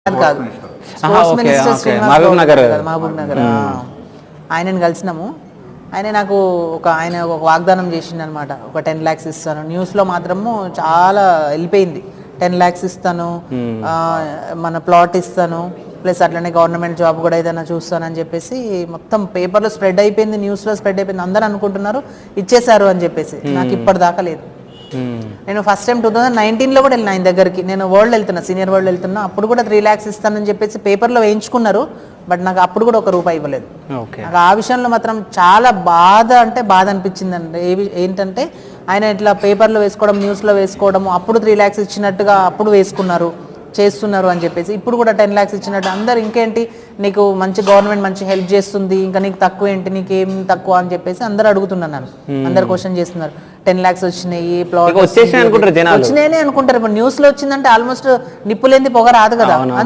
కాదు sports minister Mahabub Nagar ఆయనని కలిసినాము. నాకు ఆయన ఒక వాగ్దానం చేసిండు అనమాట, ఒక 10 lakhs ఇస్తాను. న్యూస్లో మాత్రము చాలా వెళ్ళిపోయింది, 10 lakhs ఇస్తాను, మన ప్లాట్ ఇస్తాను, ప్లస్ అట్లనే గవర్నమెంట్ జాబ్ కూడా ఏదైనా చూస్తానని చెప్పేసి మొత్తం పేపర్లో స్ప్రెడ్ అయిపోయింది, న్యూస్లో స్ప్రెడ్ అయిపోయింది. అందరూ అనుకుంటున్నారు ఇచ్చేశారు అని చెప్పేసి. నాకు ఇప్పటిదాకా లేదు. నేను ఫస్ట్ టైం 2019లో కూడా వెళ్ళిన ఆయన దగ్గరికి. నేను వరల్డ్ వెళ్తున్నా, సీనియర్ వరల్డ్ వెళ్తున్నా. అప్పుడు కూడా 3 lakhs ఇస్తానని చెప్పేసి పేపర్లో వేయించుకున్నారు. బట్ నాకు అప్పుడు కూడా ₹1 ఇవ్వలేదు. నాకు ఆ విషయంలో మాత్రం చాలా బాధ అనిపించింది అండి. ఏంటంటే ఆయన ఇట్లా పేపర్లో వేసుకోవడం, న్యూస్లో వేసుకోవడం, అప్పుడు 3 lakhs ఇచ్చినట్టుగా అప్పుడు వేసుకున్నారు, చేస్తున్నారు అని చెప్పేసి. ఇప్పుడు కూడా 10 lakhs ఇచ్చినట్టు అందరు ఇంకేంటి నీకు మంచి గవర్నమెంట్ మంచి హెల్ప్ చేస్తుంది, ఇంకా నీకు తక్కువ ఏంటి, నీకేం తక్కువ అని చెప్పేసి అందరు అడుగుతున్నారు నన్ను. అందరు క్వశ్చన్ చేస్తున్నారు, 10 lakhs వచ్చినాయి, ప్లాట్ వచ్చినాయని అనుకుంటారు. ఇప్పుడు న్యూస్లో వచ్చిందంటే ఆల్మోస్ట్ నిప్పులేంది పొగ రాదు కదా.